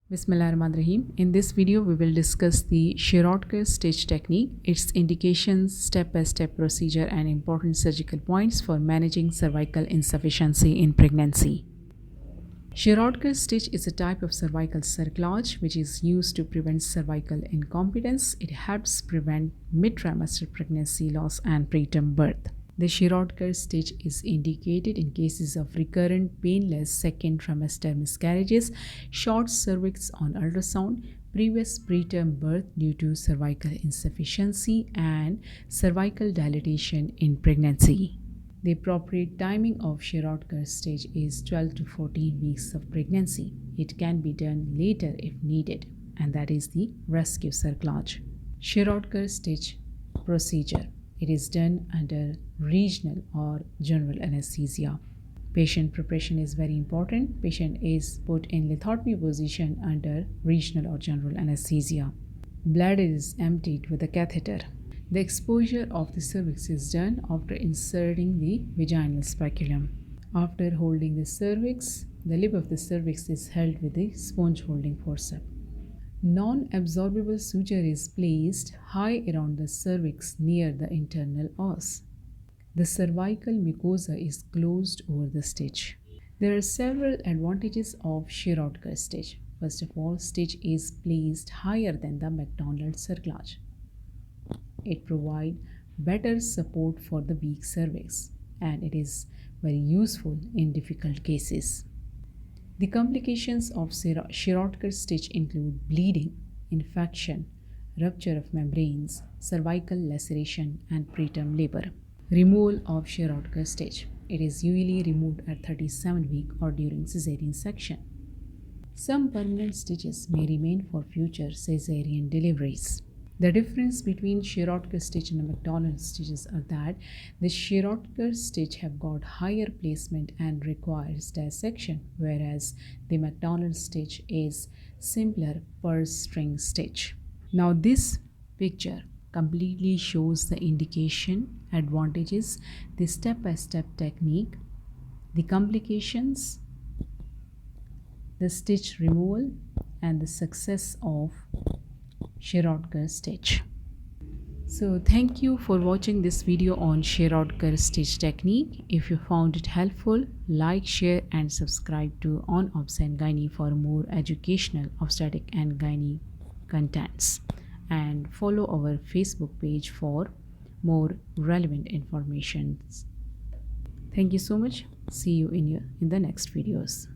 Bismillahirrahmanirrahim. In this video, we will discuss the Shirodkar stitch technique, its indications, step-by-step procedure, and important surgical points for managing cervical insufficiency in pregnancy. Shirodkar stitch is a type of cervical cerclage which is used to prevent cervical incompetence. It helps prevent mid-trimester pregnancy loss and preterm birth. The Shirodkar stitch is indicated in cases of recurrent painless second trimester miscarriages, short cervix on ultrasound, previous preterm birth due to cervical insufficiency, and cervical dilatation in pregnancy. The appropriate timing of Shirodkar stitch is 12 to 14 weeks of pregnancy. It can be done later if needed, and that is the rescue cerclage. Shirodkar stitch procedure. It is done under regional or general anesthesia. Patient preparation is very important. Patient is put in lithotomy position under regional or general anesthesia. Bladder is emptied with a catheter. The exposure of the cervix is done after inserting the vaginal speculum. After holding the cervix, the lip of the cervix is held with the sponge holding forceps. Non-absorbable suture is placed high around the cervix near the internal os. The cervical mucosa is closed over the stitch. There are several advantages of Shirodkar stitch. First of all, stitch is placed higher than the McDonald cerclage. It provides better support for the weak cervix, and it is very useful in difficult cases. The complications of Shirodkar stitch include bleeding, infection, rupture of membranes, cervical laceration, and preterm labor. Removal of Shirodkar stitch. It is usually removed at 37 weeks or during cesarean section. Some permanent stitches may remain for future cesarean deliveries. The difference between Shirodkar stitch and the McDonald stitches are that the Shirodkar stitch have got higher placement and requires dissection, whereas the McDonald stitch is simpler purse string stitch. Now this picture completely shows the indication, advantages, the step-by-step technique, the complications, the stitch removal, and the success of Shirodkar stitch. So thank you for watching this video on Shirodkar stitch technique. If you found it helpful, like, share, and subscribe to On Obs and Gynae for more educational obstetric and gynae contents, and follow our Facebook page for more relevant information. Thank you so much. See you in the next videos.